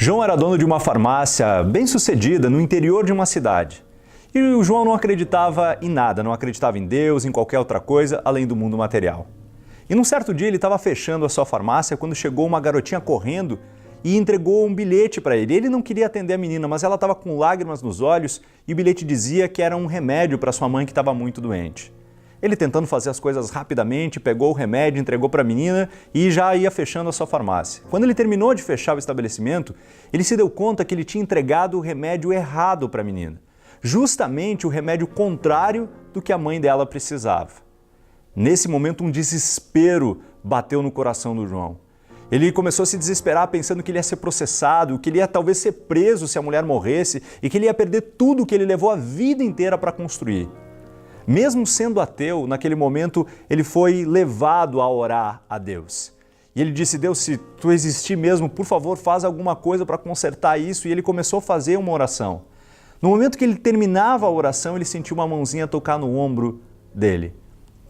João era dono de uma farmácia bem-sucedida no interior de uma cidade. E o João não acreditava em nada, não acreditava em Deus, em qualquer outra coisa além do mundo material. E num certo dia ele estava fechando a sua farmácia quando chegou uma garotinha correndo e entregou um bilhete para ele. Ele não queria atender a menina, mas ela estava com lágrimas nos olhos e o bilhete dizia que era um remédio para sua mãe que estava muito doente. Ele, tentando fazer as coisas rapidamente, pegou o remédio, entregou para a menina e já ia fechando a sua farmácia. Quando ele terminou de fechar o estabelecimento, ele se deu conta que ele tinha entregado o remédio errado para a menina. Justamente o remédio contrário do que a mãe dela precisava. Nesse momento, um desespero bateu no coração do João. Ele começou a se desesperar pensando que ele ia ser processado, que ele ia talvez ser preso se a mulher morresse e que ele ia perder tudo que ele levou a vida inteira para construir. Mesmo sendo ateu, naquele momento ele foi levado a orar a Deus. E ele disse: Deus, se tu existir mesmo, por favor, faz alguma coisa para consertar isso. E ele começou a fazer uma oração. No momento que ele terminava a oração, ele sentiu uma mãozinha tocar no ombro dele.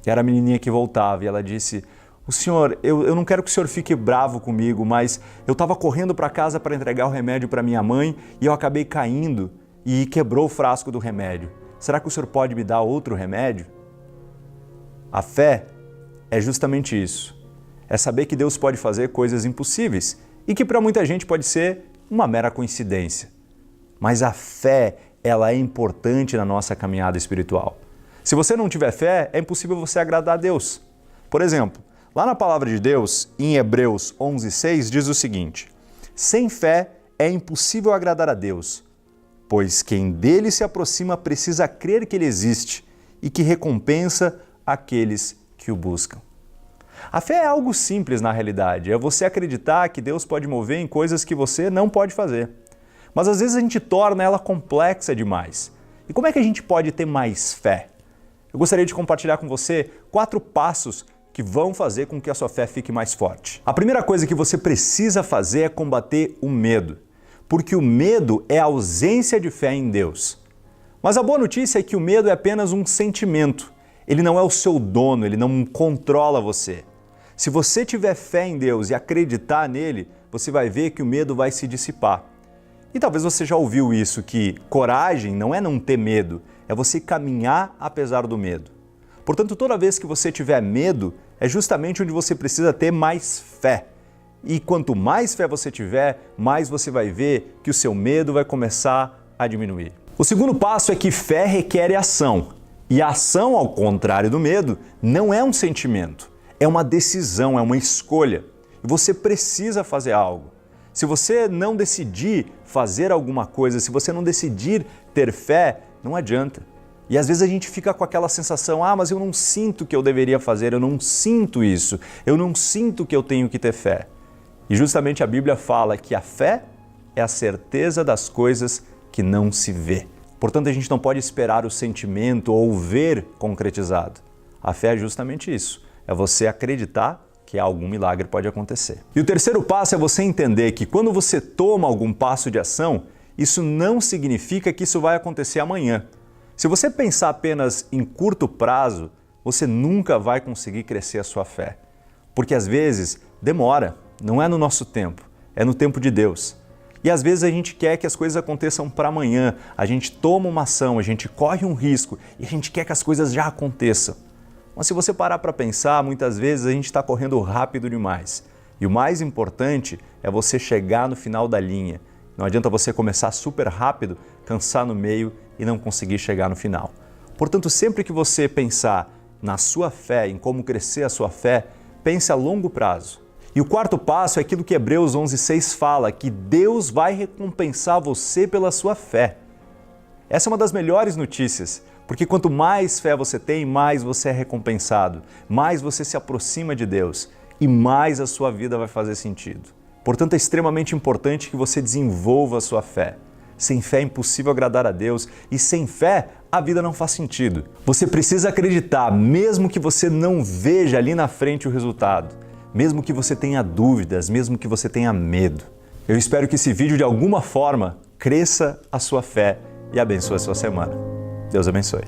Era a menininha que voltava e ela disse: o senhor, eu não quero que o senhor fique bravo comigo, mas eu estava correndo para casa para entregar o remédio para minha mãe e eu acabei caindo e quebrou o frasco do remédio. Será que o senhor pode me dar outro remédio? A fé é justamente isso. É saber que Deus pode fazer coisas impossíveis e que para muita gente pode ser uma mera coincidência. Mas a fé, ela é importante na nossa caminhada espiritual. Se você não tiver fé, é impossível você agradar a Deus. Por exemplo, lá na palavra de Deus, em Hebreus 11:6, diz o seguinte: sem fé é impossível agradar a Deus, pois quem dele se aproxima precisa crer que ele existe e que recompensa aqueles que o buscam. A fé é algo simples na realidade, é você acreditar que Deus pode mover em coisas que você não pode fazer. Mas às vezes a gente torna ela complexa demais. E como é que a gente pode ter mais fé? Eu gostaria de compartilhar com você 4 passos que vão fazer com que a sua fé fique mais forte. A primeira coisa que você precisa fazer é combater o medo. Porque o medo é a ausência de fé em Deus. Mas a boa notícia é que o medo é apenas um sentimento. Ele não é o seu dono, ele não controla você. Se você tiver fé em Deus e acreditar nele, você vai ver que o medo vai se dissipar. E talvez você já ouviu isso, que coragem não é não ter medo, é você caminhar apesar do medo. Portanto, toda vez que você tiver medo, é justamente onde você precisa ter mais fé. E quanto mais fé você tiver, mais você vai ver que o seu medo vai começar a diminuir. O segundo passo é que fé requer ação. E a ação, ao contrário do medo, não é um sentimento. É uma decisão, é uma escolha. E você precisa fazer algo. Se você não decidir fazer alguma coisa, se você não decidir ter fé, não adianta. E às vezes a gente fica com aquela sensação: mas eu não sinto que eu deveria fazer, eu não sinto isso, eu não sinto que eu tenho que ter fé. E justamente a Bíblia fala que a fé é a certeza das coisas que não se vê. Portanto, a gente não pode esperar o sentimento ou o ver concretizado. A fé é justamente isso, é você acreditar que algum milagre pode acontecer. E o terceiro passo é você entender que quando você toma algum passo de ação, isso não significa que isso vai acontecer amanhã. Se você pensar apenas em curto prazo, você nunca vai conseguir crescer a sua fé. Porque às vezes demora. Não é no nosso tempo, é no tempo de Deus. E às vezes a gente quer que as coisas aconteçam para amanhã, a gente toma uma ação, a gente corre um risco e a gente quer que as coisas já aconteçam. Mas se você parar para pensar, muitas vezes a gente está correndo rápido demais. E o mais importante é você chegar no final da linha. Não adianta você começar super rápido, cansar no meio e não conseguir chegar no final. Portanto, sempre que você pensar na sua fé, em como crescer a sua fé, pense a longo prazo. E o quarto passo é aquilo que Hebreus 11:6 fala, que Deus vai recompensar você pela sua fé. Essa é uma das melhores notícias, porque quanto mais fé você tem, mais você é recompensado, mais você se aproxima de Deus e mais a sua vida vai fazer sentido. Portanto, é extremamente importante que você desenvolva a sua fé. Sem fé é impossível agradar a Deus e sem fé a vida não faz sentido. Você precisa acreditar, mesmo que você não veja ali na frente o resultado. Mesmo que você tenha dúvidas, mesmo que você tenha medo. Eu espero que esse vídeo de alguma forma cresça a sua fé e abençoe a sua semana. Deus abençoe.